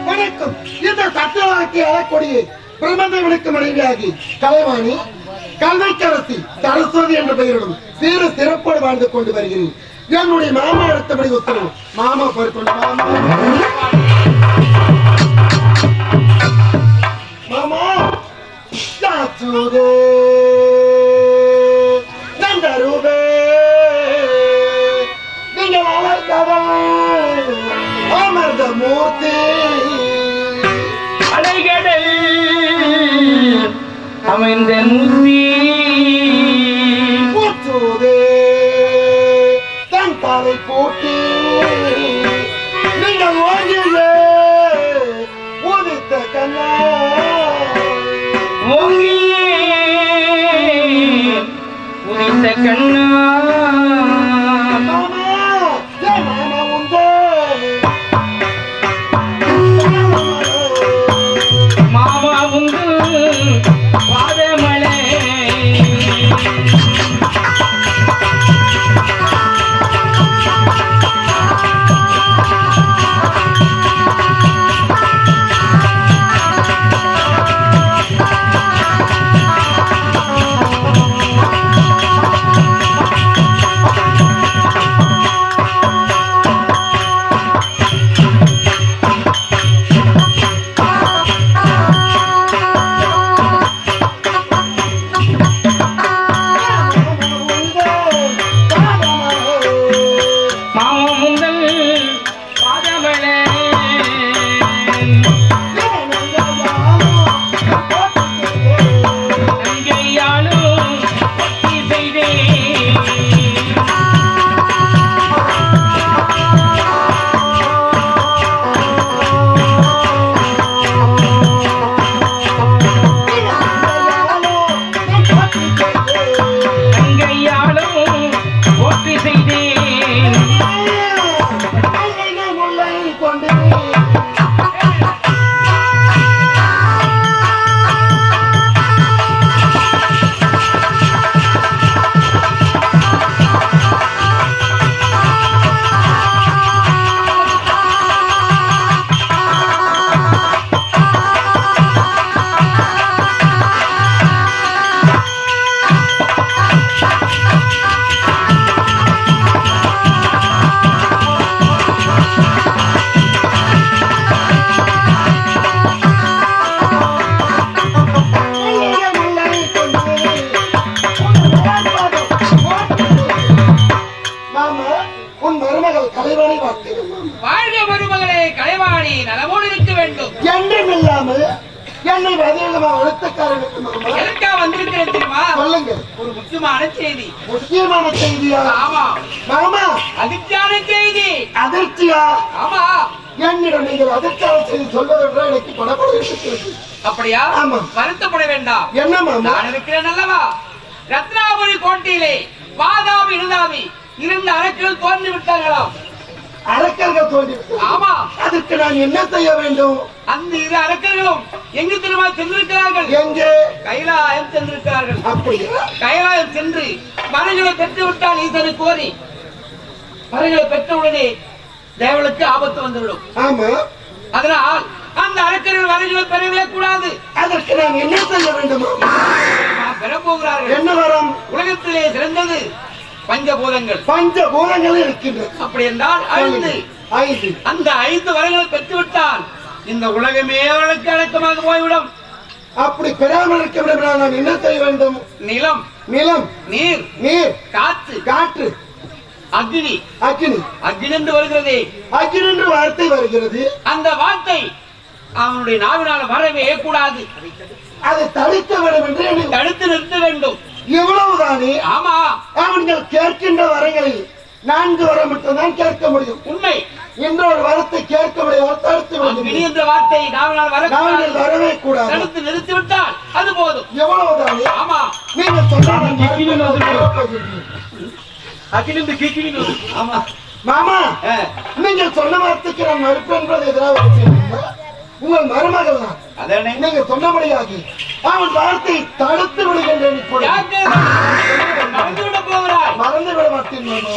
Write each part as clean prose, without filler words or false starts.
வணக்கம். இந்த சத்தியவாக்கிய கொடியை பிரபந்தவனுக்கு மனைவியாகி கலைவாணி கல்விக்கரசி சரஸ்வதி என்ற பெயரிடும் சீர சிறப்போடு வாழ்ந்து கொண்டு வருகிறேன். என்னுடைய மாமா அடுத்தபடி உத்தரவு. மாமா பொறுக்கொண்டு மாமா சாச்சுதே நந்தருவே நீங்கள் அழைக்கவன் அமர்ந்த மூர்த்தி அலைகடல் அமைந்த மூர்த்தி பூச்சுதே தன் தலை போட்டி நீங்கள் ஓங்கியே உதித்த கண்ணா ஓங்கியே உதித்த கண்ணா மாமா உந்து பாதமலை அப்படியா? வருத்தப்பட வேண்டாம். நான் இருக்கிறேன் அல்லவா? ரத்னாபுரி கோட்டையிலே வாதாபி இழுதாபி இரண்டு அரக்கர்கள் தோன்றி விட்டார்களாம். அரக்கர்கள் தோன்றி? ஆமா. அதுக்கு நான் என்ன செய்ய வேண்டும்? அந்த இரு அரக்கர்களும் எங்கு திரும்ப சென்றிருக்கிறார்கள்? எங்கே? கைலாயம் சென்றிருக்கிறார்கள். அப்படியா? கைலாயம் சென்று மரங்களை பெற்று விட்டால் ஈசனை கோரி மரங்களை பெற்றவுடனே தேவனுக்கு ஆபத்து வந்துவிடும். ஆமா. அதனால் அந்த அரக்கர்கள் வரங்களை பெறவே கூடாது. அதற்கு நான் என்ன செய்ய வேண்டும்? பெற போகிறார்கள். என்ன வரம்? உலகத்திலே சிறந்தது பஞ்சபூதங்கள். பஞ்சபூதங்கள் இருக்கின்றன. அப்படி என்றால் ஐந்து. அந்த 5 வரங்களை பெற்றுவிட்டால் இந்த உலகமே அவர்களுக்கு அடக்கமாக போய்விடும். அப்படி பெறாமல் இருக்க விட நான் என்ன செய்ய வேண்டும்? நிலம், நீர், காற்று, அக்னி என்று வருகிறது. அக்னி என்று வார்த்தை வருகிறது. அந்த வார்த்தை அவனுடைய நாவினால் வரவே கூடாது. அதை தடுக்க வேண்டும் என்று தடுத்து நிறுத்த வேண்டும். எவ்வளவுதானே? ஆமா. அவர்கள் கேட்கின்ற வரங்களில் 4 வரம் மட்டும்தான் கேட்க முடியும். உண்மை. இன்னொரு வரத்தை கேட்க முடியாது. தடுத்து வேண்டும் என்ற வார்த்தை நாவினால் வரவே கூடாது. தடுத்து நிறுத்தி விட்டால் அது போதும். எவ்வளவுதானே? ஆமா. நீங்க மாமா, நீங்க சொன்ன வார்த்தைக்கு நான் மறுப்பு என்பது எதிராக உங்கள் மருமகள் தான். நீங்க சொன்னபடியாகி அவன் வார்த்தை தடுத்து விடுகின்றேன். யாருக்கு மறந்துவிட போகிறாய்? மறந்து விட மாட்டேன் மாமா.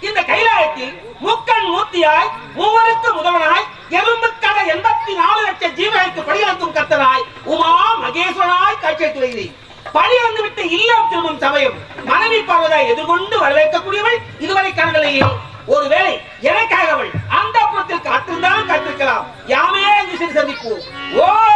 இந்த கைலாயத்தில் முக்கண் மூர்த்தியாய் மூவருக்கு முதல்வனாய் எறும்புக்கட 84 லட்சம் ஜீவனுக்கு படியளக்கும் கர்த்தனாய் உமா மகேஸ்வரனாய் காட்சியளித்து வருகிறேன். பணியிழந்து விட்டு இல்லம் திரும்பும் சமயம் மனைவி பார்வதாய் எதிர்கொண்டு வரவேற்கக்கூடியவள் இதுவரை கண்களையே. ஒருவேளை எனக்காக அவள் அந்த புறத்தில் காத்திருந்தால் காத்திருக்கலாம். யாமே அங்கு சென்று சந்திப்போம். ஓம்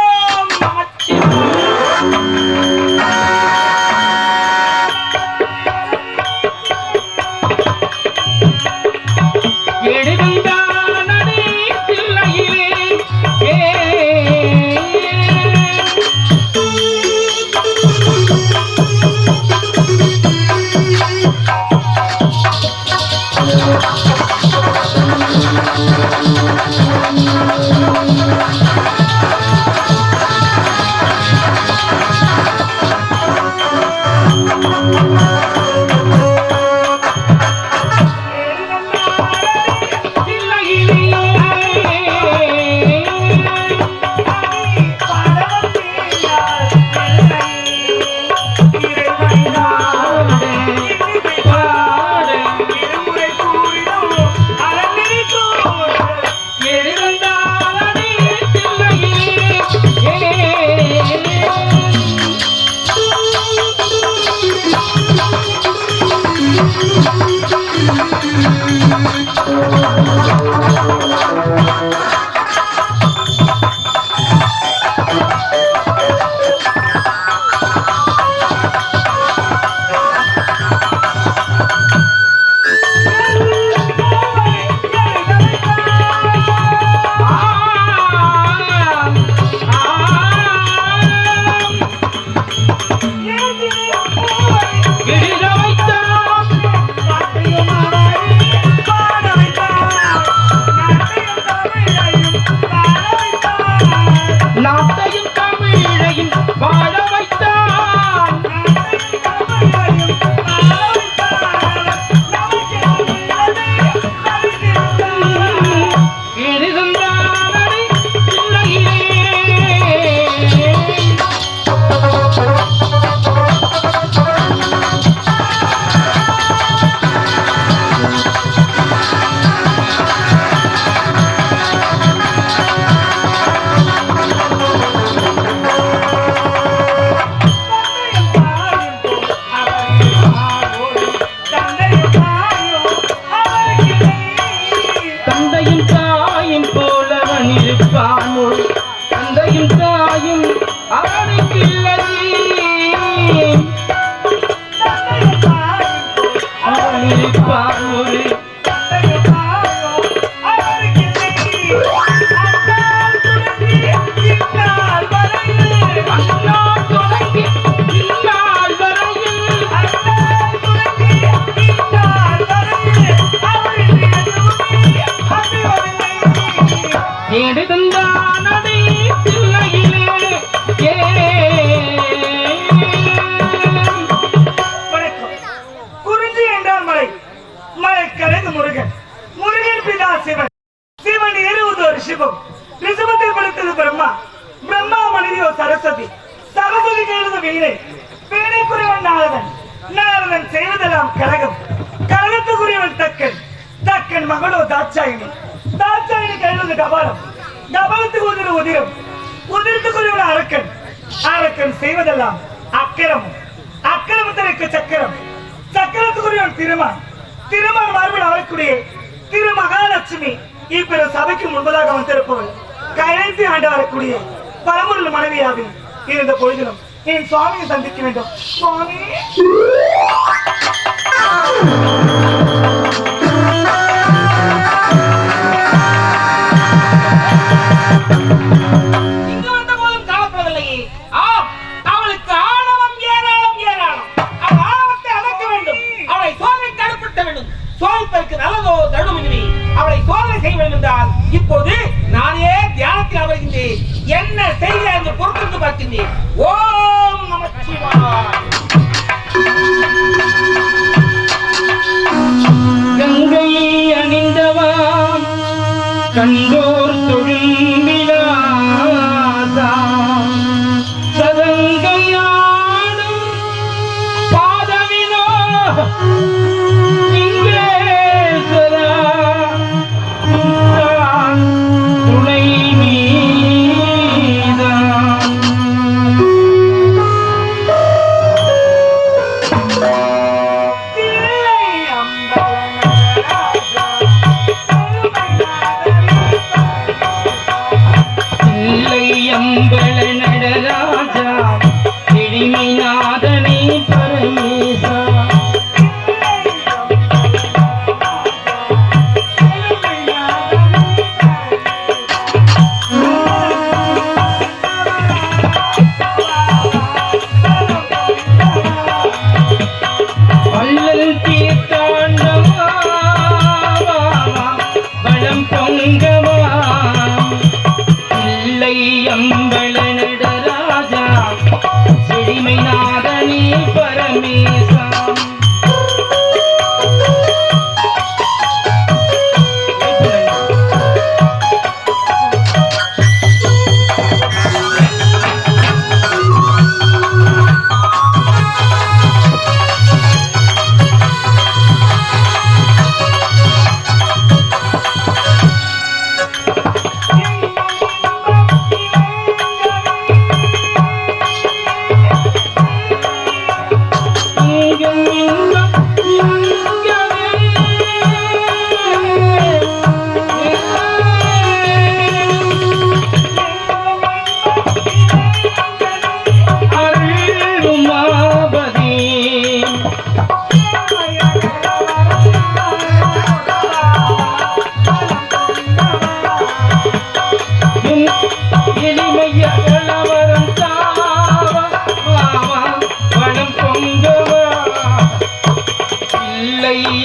வீணைக்குரியவன் நாரதன், நாரதன் செய்வதெல்லாம் கழகம், கழகத்துக்குரியவன் தக்கன், தக்கன் மகளோ தாட்சாயினி, தாட்சாயினி கைவது கபாலம், கபாலத்துக்கு உதிரம், உதிரத்துக்குரியவன் அரக்கன், அரக்கன் செய்வதெல்லாம் அக்கிரமம், அக்கிரமத்திற்கு சக்கரம், சக்கரத்துக்குரியவன் திருமான், திருமான் மார்பில் அவருக்குரிய திருமகாலட்சுமி இப்பெரு சபைக்கு முன்பதாக வந்திருப்பவள் கையெழுத்து ஆண்டு வரக்கூடிய பரமுள்ள மனைவியாக இருந்த பொழுதிலும் என் சுவாமியை சந்திக்க வேண்டும். சுவாமி இங்கு வந்த போதும் காணப்படவில்லையே. ஆம், அவளுக்கு ஆணவம் ஏராளம் ஏராளம். அவள் ஆணவத்தை அடக்க வேண்டும், அவளை சோதனை தடுப்படுத்த வேண்டும். சோதிப்பதற்கு நல்லதோ தடுமின்றி அவளை சோதனை செய்ய வேண்டும் என்றால் இப்போது நானே தியானத்தில் அமர்கின்றேன். என்ன செய்ய என்று பொறுத்திருந்து பார்க்கின்றேன். ஓம் நமச்சிவாய. கங்கையை அணிந்தவாம் கண்டோர் தொழும்பிலாதா சதங்கையாடும் பாதவினோ லிங்கேஸ்வரா துணை மீதா அம்பல நடராஜா எளிமைநாதனை பரமேசா வள்ளல் தீர்த்தாண்டவா பலம் பொங்கவா இல்லை அம்பல நடராஜா செடிமைநாதனே பரமேசா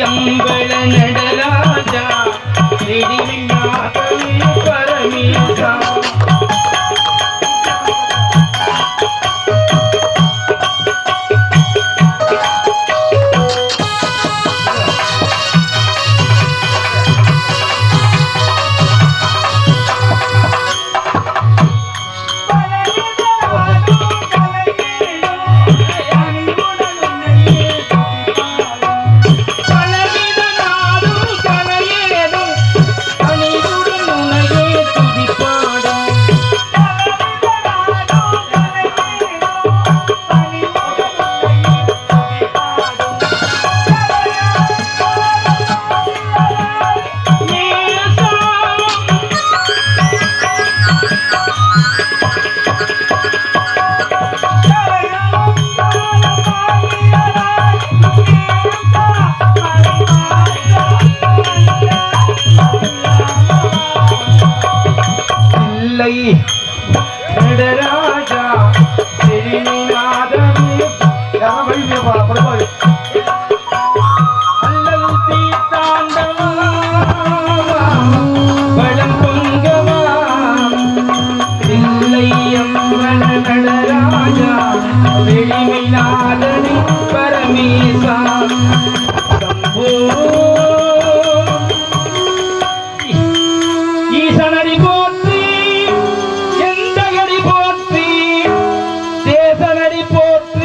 அம்பல நடராஜா செடிமைநாதனே பரமேசா நடராஜா செடிமைநாதனே அல்லல் தீர்த்தாண்டவா பலம் பொங்கவா இல்லை அம்பல நடராஜா செடிமைநாதனே பரமேசா சம்போ ஈசனடி போற்றி எந்தகடி போற்றி தேசனடி போற்றி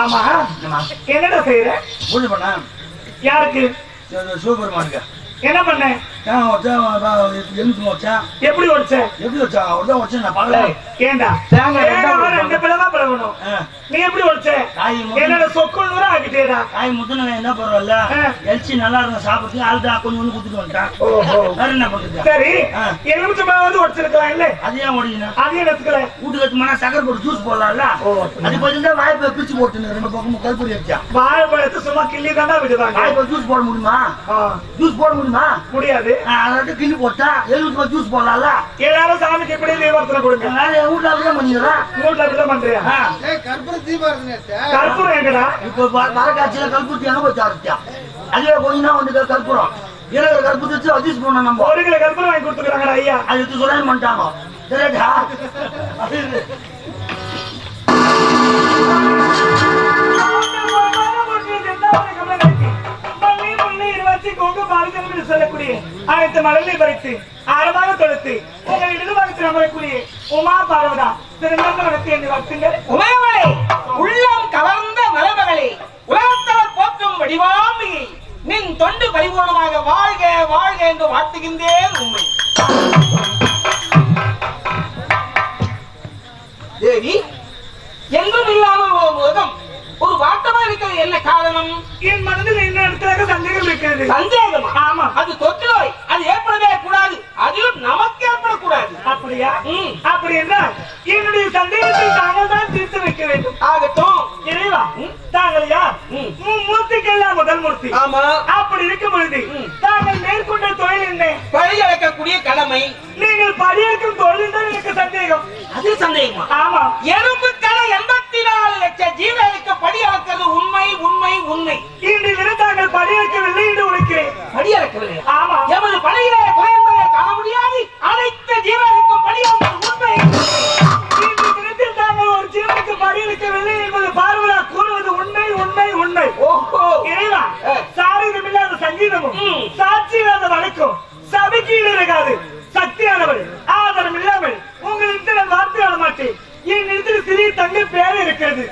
ஆமா என்னடா செய்யற? பூஜை பண்ண யாருக்கு? சிவபெருமானுக்கு என்ன பண்ண? எலுமிச்சம் வச்சேன். எப்படி உடைச்ச? எப்படி வச்சா ஒருதான் வச்சேன் நான் பார்க்கல. ஏண்டா தேங்காய் ரெண்டு பிளவா பிளவணும். நீ எப்படி உடைச்ச? என்னோட சொக்குன்னு ஆகிட்டேடா. காய் முத்துன என்ன பரவாயில்ல, எல்ச்சி நல்லா இருக்கும் சாப்பிட்டு ஆள்தா கொஞ்சம் ஒண்ணு குத்துட்டு வந்துட்டான். வேற என்ன பண்றது? சரி எலுமிச்சை பழம் உடைச்சிருக்கலாம் இல்ல? அது ஏன் உடைக்கணும்? அதையும் எடுத்துக்கல. வீட்டுக்கு வச்சுமானா சக்கரை போட்டு ஜூஸ் போடலாம்ல. அது கொஞ்சம் வாய்ப்பை பிரிச்சு போட்டுன்னு 2 பக்கமும் கல்பூரி வச்சா. வாழைப்பழத்தை சும்மா கிள்ளி தாண்டா விடுவாங்க. வாய்ப்பை ஜூஸ் போட முடியுமா? ஜூஸ் போட முடியுமா? முடியாது. அதாவது கிள்ளி போட்டா எலுமிச்சை ஜூஸ் போடலாம்ல. எல்லாரும் சாமிக்கு இப்படி தீபார்த்தனை கொடுங்க. வீட்டுல அப்படியே பண்ணிடுறேன். வீட்டுல அப்படிதான் பண்றியா? கற்பூரம் எங்கடா? இப்போ வரக்காட்சியில கல்பூர்த்தி எங்க போய் சாப்பிட்டா? அதுவே கொஞ்சம் வந்து கற்பூரம் இலவ கற்பூரத்தை வச்சு அட்ஜஸ்ட் பண்ணோம். நம்ம 1 கிலோ கற்பூரம் வாங்கி கொடுத்துருக்காங்க ஐயா. அது எடுத்து சொல்ல மாட்டாங்க. சரிடா சொல்லக்கூடிய அனைத்து மலர்களை பறித்து ஆழமாக தொடுத்து உங்கள் இடதுபாகத்தில் அமரக்கூடிய உமா பார்வதா சிறந்த வளர்த்து என்று வளர்த்துங்கள். உமையவளே, உள்ளம் கவர்ந்த மலர்மகளே, உலகத்தவர் போற்றும் வடிவாம்பிகை, நின் தொண்டு பரிபூர்ணமாக வாழ்க வாழ்க என்று வாழ்த்துகின்றேன். உண்மை தேவி, என்றும் இல்லாமல் ஒரு முகம் ஒரு வாட்டமா இருக்கிறது. என்ன காரணம்? என் மனதில் என்ன இடத்துல சந்தேகம் இருக்கிறது. சந்தேகம்? ஆமா. அது தொற்று நோய். அது ஏற்படவே கூடாது. அதிலும் நமக்கு ஏற்படக்கூடாது. அப்படியா? அப்படி என்றால் என்னுடைய சந்தேகத்தை தாங்கள் தான் தீர்த்து வைக்க வேண்டும். ஆகட்டும். இறைவா, தாங்கள் யார்? மூர்த்திக்கெல்லாம் முதல் மூர்த்தி. ஆமா. அப்படி இருக்கும் பொழுது தாங்கள் மேற்கொண்ட தொழில் என்ன? பழியழைக்கக்கூடிய கடமை. நீங்கள் பழியழைக்கும் தொழில் தான் எனக்கு சந்தேகம். அது சந்தேகமா? ஆமா. எறும்பு கடை 84 லட்சம் ஜீவனுக்கு படியளக்கிறது உண்மை உண்மை உண்மை. இன்று தினம் தாங்கள் படியளக்கவில்லை என்று உழைக்கிறேன். படியளக்கவில்லை? ஆமா. எமது பணியிலே குறை என்பதை காண முடியாது. அனைத்து ஜீவனுக்கு படியளக்கிறது உண்மை. இன்று தினத்தில் தாங்கள் ஒரு ஜீவனுக்கு படியளக்கவில்லை என்பது பார்வதா கூறுவது உண்மை உண்மை உண்மை. ஓஹோ. இறைவா, சாரீரமில்லாத சங்கீதமும் சாட்சி இல்லாத வழக்கும் சபைக்கு இருக்காது. சக்தியானவள் ஆதரவு இல்லாமல் உங்களுக்கு நான் வார்த்தை ஆட மாட்டேன். என் இடத்தில் சிறிய தங்க பேரை இருக்கிறது.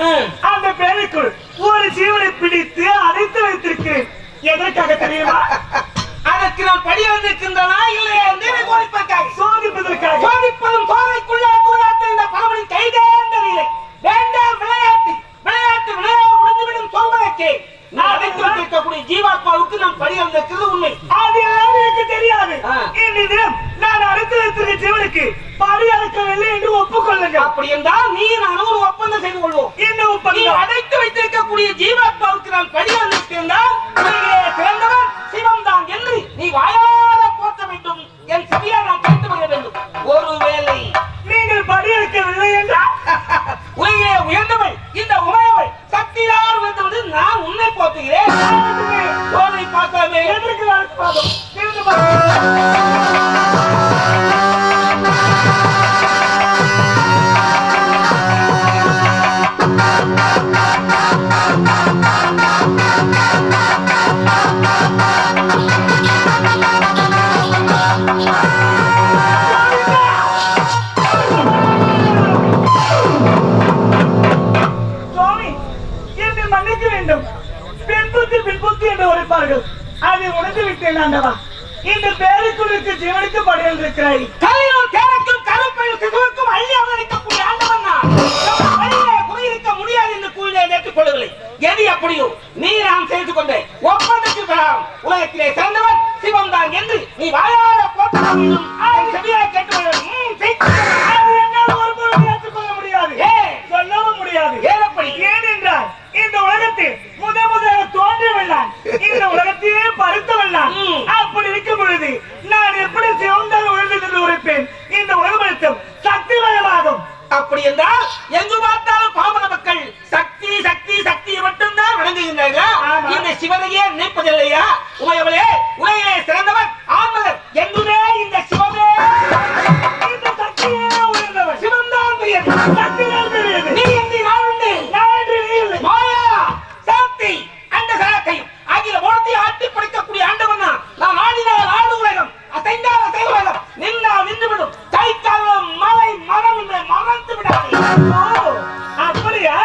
அந்த பேரைக்குள் ஒரு ஜீவனை பிடித்து அடைத்து வைத்திருக்கிறேன். எதற்காக தெரியுமா? அதற்கு நான் படியளந்திருக்கின்றனா இல்லையா என்று சோதிப்பதற்காக. சோதிப்பதற்காக. சோதிப்பதும் சோதைக்குள்ளே கூடாது. இந்த பலவனின் கைதேர்ந்ததில்லை. வேண்டாம் விளையாட்டு. விளையாட்டு விளையாட முடிந்துவிடும் சொல்வதற்கே நான் அடைத்து வைத்திருக்கக்கூடிய ஜீவாத்மாவுக்கு நான் படியளந்திருக்கிறது உண்மை. அது யாரும் எனக்கு தெரியாது. இன்று தினம் நான் அடைத்து வைத்திருக்க ஜீவனுக்கு படியளக்கவில்லை என்று ஒப்புக்கொள்ளுங்க. அப்படி என்றால் நீ நானும் ஒரு ஒப்பந்தம் செய்து கொள்வோம். என்ன ஒப்பந்தம்? நீ அடைத்து வைத்திருக்கக்கூடிய ஜீவாத்மாவுக்கு நான் படியளந்திருந்தால் சிறந்தவன் சிவம் தான் என்று நீ வாயார போற்ற வேண்டும். என் செவியா நான் கேட்டு வர வேண்டும். ஒருவேளை நீங்கள் படியளக்கவில்லை என்றால் உலகிலே உயர்ந்தவள் இந்த உமையவள் சக்தியார் உயர்ந்தவள் நான் உன்னை போற்றுகிறேன். சோதனை பார்க்காமே. எதற்கு பார்ப்போம்? தீர்ந்து பார்ப்போம். சுவாமி, என்னை மன்னிக்க வேண்டும். பின்புத்தி பின்புத்தி என்று உரைப்பார்கள். அதை உணர்ந்து விட்டேன் ஆண்டவா. இந்த பேருக்குள்ளுக்கு ஜீவனுக்கு படையல் இருக்கிறாய். கல்லினுள் கேரக்கும் கருப்பையில் சிசுவுக்கும் அள்ளி அவதரிக்கக்கூடிய ஆண்டவன் நான். வழியிலே குறையிருக்க முடியாது என்று கூறினே ஏற்றுக்கொள்ளவில்லை. எது எப்படியோ நீ நான் செய்து கொண்டே ஒப்பந்தத்தில் பெறாம். உலகத்திலே சிறந்தவன் சிவம் தான் என்று நீ வாயார போற்ற வேண்டும். செவியாக கேட்டு என்னால் ஒருபோதும் ஏற்றுக்கொள்ள முடியாது. சொல்லவும் முடியாது. ஏனப்படி? ஏனென்றால் இந்த உலகத்தில் முதலாக தோன்றியவள்ளான். இந்த உலகத்தையே பறித்தவள்ளான். அப்படி இருக்கும் பொழுது நான் எப்படி சிவந்தால் உயர்ந்து நின்று உரைப்பேன்? இந்த உலகம் அழுத்தம் சக்திமயமாகும். அப்படி என்றால் எங்கு பார்த்தாலும் பாமர மக்கள் சக்தி சக்தி சக்தியை மட்டும்தான் வணங்குகின்றார்கள். இந்த சிவனையே நினைப்பதில்லையா? உமையவளே, உலகிலே சிறந்தவன் ஆன்மகன் என்றுமே இந்த சிவமே. இந்த சக்தியே உயர்ந்தவன். சிவம் தான் பெரியது. சக்தி தான் பெரியது. நீ என்று நான் உண்டு. நான் என்று நீ இல்லை. மாயா சக்தி அந்த சரக்கையும் அகில மூலத்தை ஆட்டி படைக்கக்கூடிய ஆண்டவன் நான். நான் ஆடினால் ஆடு உலகம், அசைந்தால் அசை உலகம், நின்றால் நின்றுவிடும், கை காலம் மலை மரம் என்று மறந்து விடாதே. அப்படியா?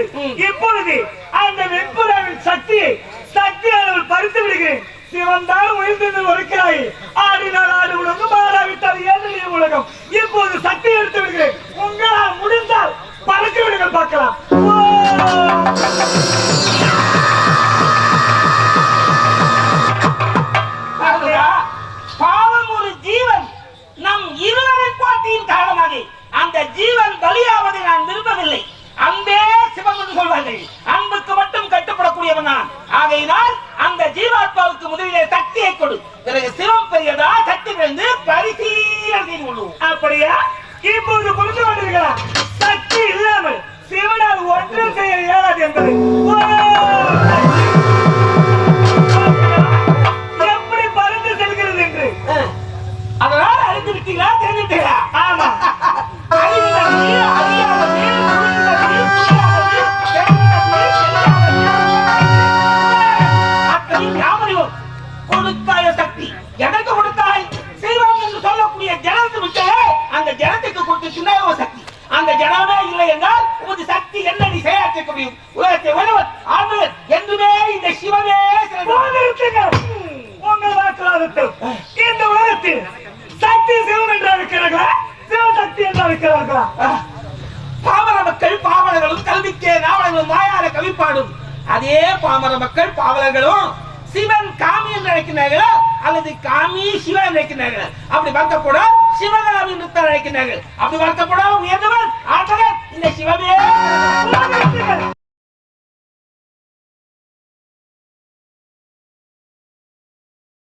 இருந்தது. இப்பொழுது அந்த வெண்புறாவின் சக்தியானவள் பறித்து விடுகிறேன். சிவந்தால் உயிர்ந்து வருகிறாய். ஆடினால் ஆடு உலகம், ஆடாவிட்டால் ஏழு உலகம். இப்போது சக்தி எடுத்து விடுகிறேன். உங்களால் முடிந்தால் பறக்க விடுங்கள், பார்க்கலாம். பாவம் ஒரு ஜீவன் நம் இருவரின் போட்டியின் காரணமாக அந்த ஜீவன் பலியாவதை நான் விரும்பவில்லை. அன்பே சிவம் என்று சொல்வார்கள். அன்புக்கு மட்டும் கட்டுப்படக்கூடியவன் நான். ஆகையினால் அந்த ஜீவாத்மாவுக்கு முதலிலே சக்தியை கொடு, பிறகு சிவம் பெரியதா சக்தி விழுந்து பரிசீலனை கொள்ளும். அப்படியா? இப்போது புரிந்து கொண்டிருக்கலாம். சக்தி இல்லாமல் சிவனால் ஒன்றும் செய்ய இயலாது என்பது. எப்படி பறந்து செல்கிறது என்று அதனால் அறிந்து விட்டீங்களா, தெரிந்து விட்டீங்களா? ஆமா. கொடுத்தாய சக்தி எனக்கு கொடுத்தாய். செய்வோம் என்று சொல்லக்கூடிய ஜனத்து விட்டு அந்த ஜனத்துக்கு கொடுத்து சின்ன சக்தி. அந்த ஜனமே இல்லை என்றால் உமது சக்தி என்ன நீ செயலாற்ற முடியும்? உலகத்தை வருவர் ஆழ்வர் என்றுமே இந்த சிவமே உங்கள் வாக்குவாதத்தை இந்த உலகத்தில் சக்தி சிவம் என்றால் இருக்கிறார்களா, சிவசக்தி என்றால் இருக்கிறார்களா? பாமர மக்கள் பாவலர்களும் கல்விக்கே நாவலர்களும் வாயார கவிப்பாடும். அதே பாமர மக்கள் பாவலர்களும் சிவன் காமி என்று அழைக்கிறார்களா அல்லது காமி சிவன் அழைக்கிறார்கள்? அப்படி பார்க்கப்பட சிவகாமி என்று அழைக்கிறார்கள். அப்படி பார்க்கப்பட உயர்ந்தவன் ஆற்றவர் இந்த சிவமே.